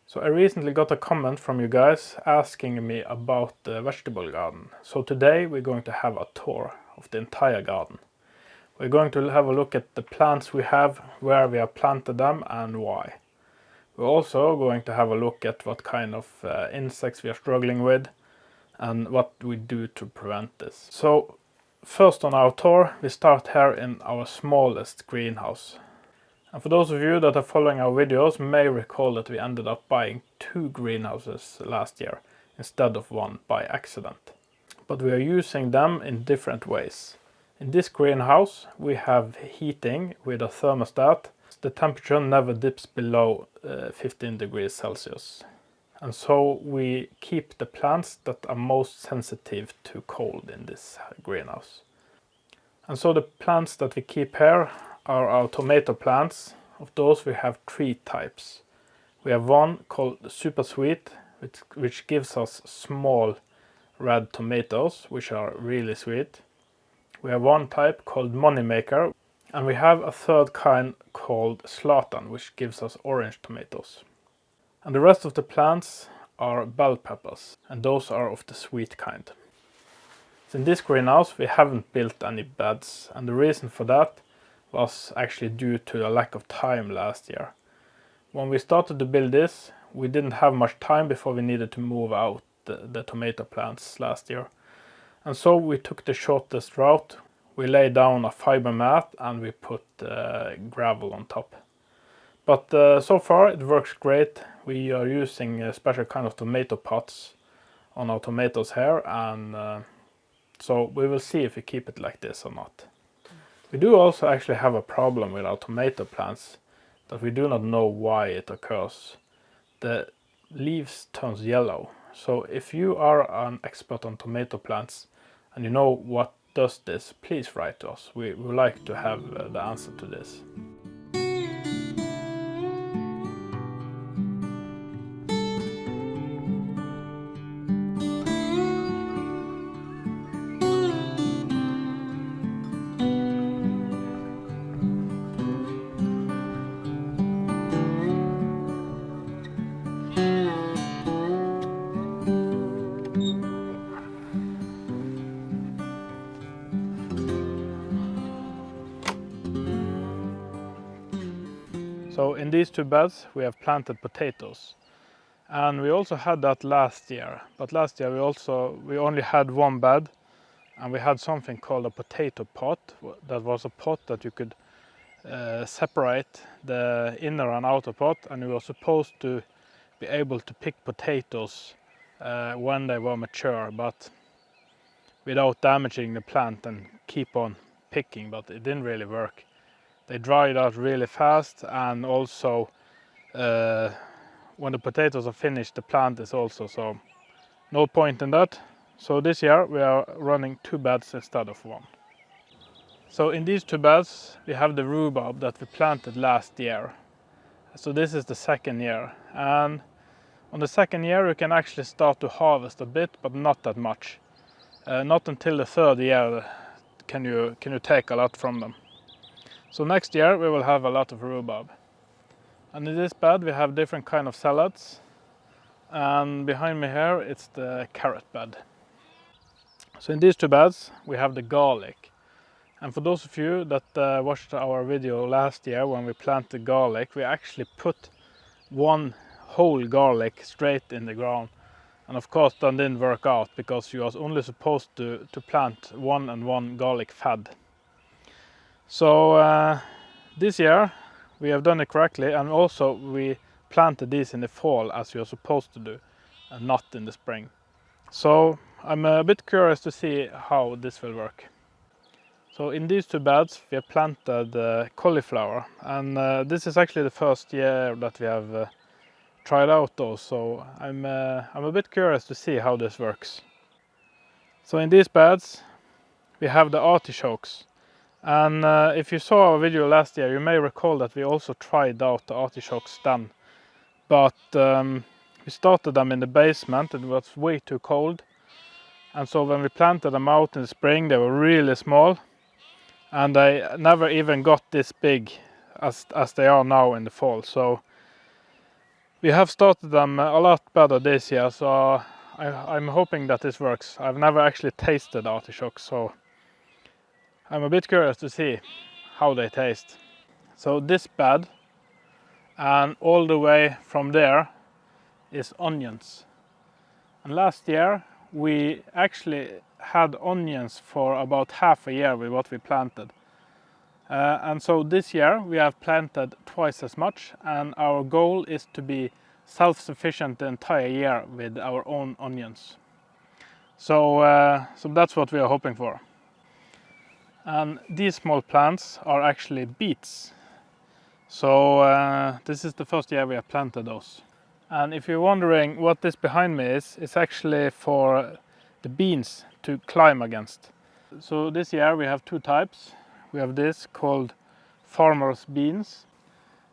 So I recently got a comment from you guys asking me about the vegetable garden. So today we're going to have a tour of the entire garden. We're going to have a look at the plants we have, where we have planted them and why. We're also going to have a look at what kind of insects we are struggling with and what we do to prevent this. So first on our tour, we start here in our smallest greenhouse. And for those of you that are following our videos may recall that we ended up buying 2 greenhouses last year instead of 1 by accident. But we are using them in different ways. In this greenhouse we have heating with a thermostat. The temperature never dips below 15 degrees Celsius. And so we keep the plants that are most sensitive to cold in this greenhouse. And so the plants that we keep here are our tomato plants. Of those we have 3 types. We have one called super sweet, which gives us small red tomatoes, which are really sweet. We have one type called moneymaker, and we have a third kind called Zlatan, which gives us orange tomatoes. And the rest of the plants are bell peppers, and those are of the sweet kind. So in this greenhouse we haven't built any beds, and the reason for that was actually due to a lack of time last year. When we started to build this, we didn't have much time before we needed to move out the tomato plants last year. And so we took the shortest route. We laid down a fiber mat and we put gravel on top. But so far it works great. We are using a special kind of tomato pots on our tomatoes here, and so we will see if we keep it like this or not. We do also actually have a problem with our tomato plants that we do not know why it occurs. The leaves turns yellow. So if you are an expert on tomato plants and you know what does this, please write to us. We would like to have the answer to this. So in these 2 beds we have planted potatoes, and we also had that last year. But last year we only had 1 bed, and we had something called a potato pot. That was a pot that you could separate the inner and outer pot, and you were supposed to be able to pick potatoes when they were mature, but without damaging the plant and keep on picking. But it didn't really work. They dried out really fast, and also when the potatoes are finished the plant is also, so no point in that. So this year we are running 2 beds instead of 1. So in these 2 beds we have the rhubarb that we planted last year. So this is the 2nd year, and on the 2nd year you can actually start to harvest a bit, but not that much. Not until the 3rd year can you take a lot from them. So next year we will have a lot of rhubarb. And in this bed we have different kind of salads. And behind me here it's the carrot bed. So in these 2 beds we have the garlic. And for those of you that watched our video last year when we planted garlic, we actually put 1 whole garlic straight in the ground. And of course that didn't work out, because you are only supposed to plant 1 and 1 garlic fed. So this year we have done it correctly, and also we planted these in the fall as you are supposed to do, and not in the spring. So I'm a bit curious to see how this will work. So in these 2 beds we have planted cauliflower, and this is actually the first year that we have tried out those, so I'm a bit curious to see how this works. So in these beds we have the artichokes. And if you saw our video last year, you may recall that we also tried out the artichokes then. But we started them in the basement, and it was way too cold. And so when we planted them out in the spring, they were really small. And they never even got this big as they are now in the fall. So We have started them a lot better this year, so I'm hoping that this works. I've never actually tasted artichokes, so I'm a bit curious to see how they taste. So this bed and all the way from there is onions. And last year we actually had onions for about half a year with what we planted. And so this year we have planted twice as much, and our goal is to be self-sufficient the entire year with our own onions. So that's what we are hoping for. And these small plants are actually beets. So this is the first year we have planted those. And if you're wondering what this behind me is, it's actually for the beans to climb against. So this year we have two types. We have this called farmer's beans,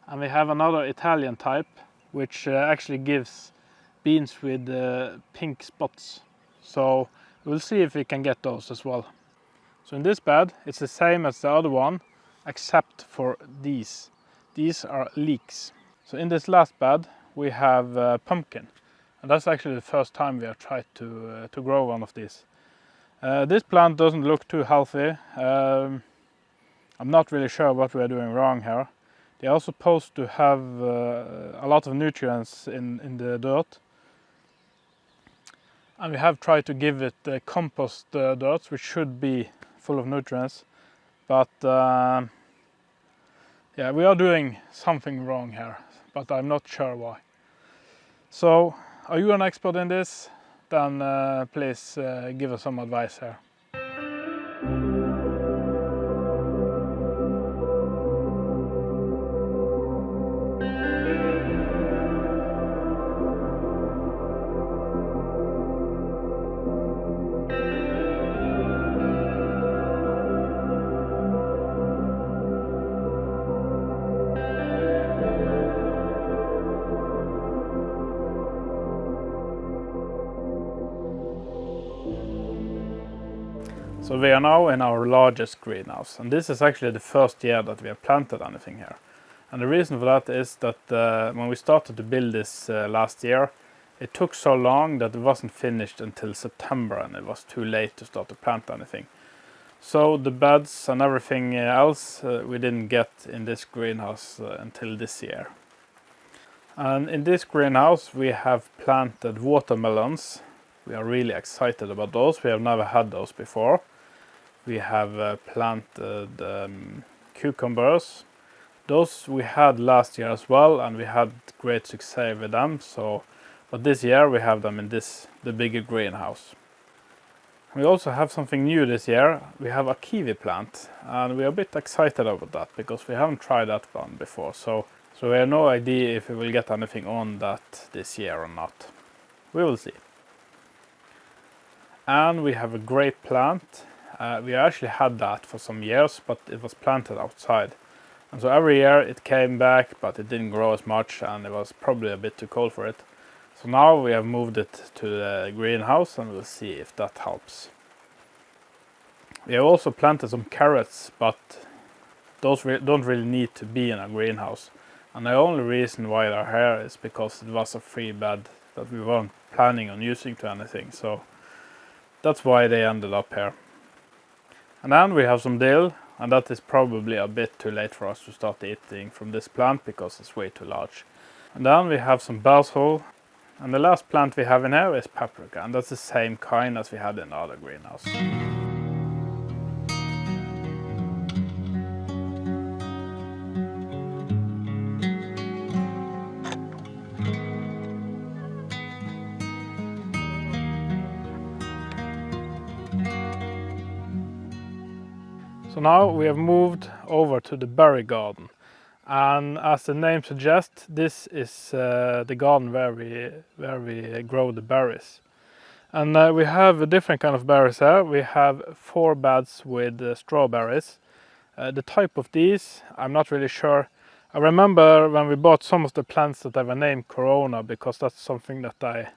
and we have another Italian type which actually gives beans with pink spots. So we'll see if we can get those as well. So in this bed it's the same as the other one except for these. These are leeks. So in this last bed we have pumpkin, and that's actually the first time we have tried to grow one of these. This plant doesn't look too healthy. I'm not really sure what we are doing wrong here. They are supposed to have a lot of nutrients in the dirt. And we have tried to give it compost dirt, which should be full of nutrients. But yeah, we are doing something wrong here, but I'm not sure why. So, are you an expert in this? Then please give us some advice here. So we are now in our largest greenhouse, and this is actually the first year that we have planted anything here. And the reason for that is that when we started to build this last year, it took so long that it wasn't finished until September, and it was too late to start to plant anything. So the beds and everything else we didn't get in this greenhouse until this year. And in this greenhouse we have planted watermelons. We are really excited about those. We have never had those before. We have planted cucumbers. Those we had last year as well, and we had great success with them. But this year we have them in the bigger greenhouse. We also have something new this year. We have a kiwi plant, and we are a bit excited about that because we haven't tried that one before. So we have no idea if we will get anything on that this year or not. We will see. And we have a grape plant. We actually had that for some years, but it was planted outside. And so every year it came back, but it didn't grow as much, and it was probably a bit too cold for it. So now we have moved it to the greenhouse, and we'll see if that helps. We have also planted some carrots, but those don't really need to be in a greenhouse. And the only reason why they're here is because it was a free bed that we weren't planning on using to anything. So that's why they ended up here. And then we have some dill, and that is probably a bit too late for us to start eating from this plant because it's way too large. And then we have some basil, and the last plant we have in here is paprika, and that's the same kind as we had in the other greenhouse. So now we have moved over to the berry garden, and as the name suggests, this is the garden where we grow the berries. And we have a different kind of berries here. We have 4 beds with strawberries. The type of these, I'm not really sure. I remember when we bought some of the plants that they were named Corona, because that's something that I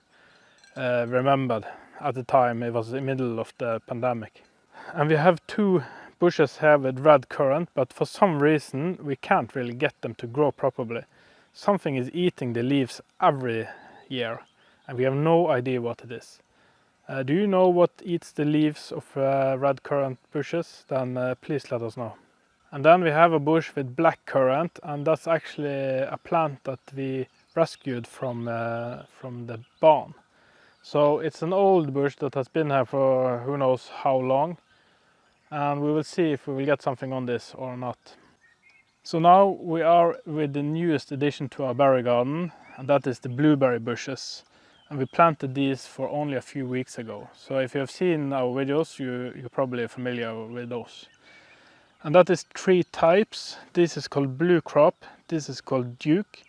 remembered at the time. It was in the middle of the pandemic. And we have 2 bushes here with red currant, but for some reason we can't really get them to grow properly. something is eating the leaves every year and we have no idea what it is. Do you know what eats the leaves of red currant bushes? Then please let us know. And then we have a bush with black currant, and that's actually a plant that we rescued from the barn. So it's an old bush that has been here for who knows how long, and we will see if we will get something on this or not. So now we are with the newest addition to our berry garden, and that is the blueberry bushes. And we planted these for only a few weeks ago. So if you have seen our videos, you're probably familiar with those. And that is 3 types. This is called blue crop, this is called duke,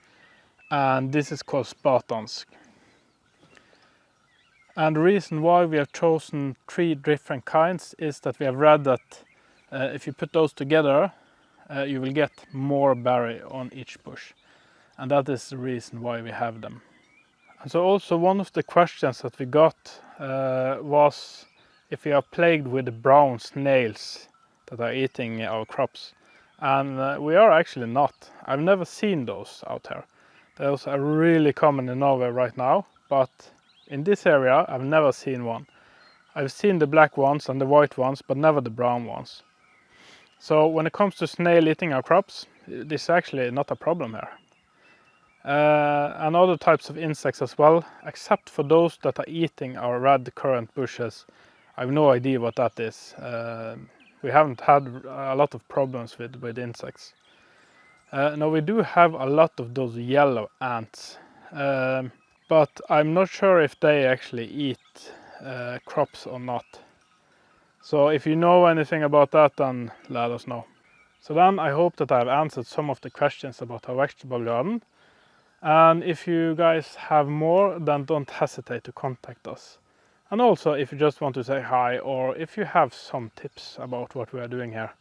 and this is called spartansk. And the reason why we have chosen 3 different kinds is that we have read that if you put those together, you will get more berry on each bush. And that is the reason why we have them. And so also one of the questions that we got was if we are plagued with the brown snails that are eating our crops. And we are actually not. I've never seen those out here. Those are really common in Norway right now, but in this area I've never seen one. I've seen the black ones and the white ones, but never the brown ones. So when it comes to snail eating our crops, this is actually not a problem here. And other types of insects as well, except for those that are eating our red currant bushes. I have no idea what that is. We haven't had a lot of problems with insects. Now we do have a lot of those yellow ants, but I'm not sure if they actually eat crops or not. So if you know anything about that, then let us know. So then I hope that I've answered some of the questions about our vegetable garden. And if you guys have more, then don't hesitate to contact us. And also if you just want to say hi, or if you have some tips about what we are doing here.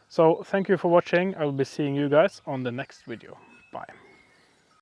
So thank you for watching. I will be seeing you guys on the next video. Bye.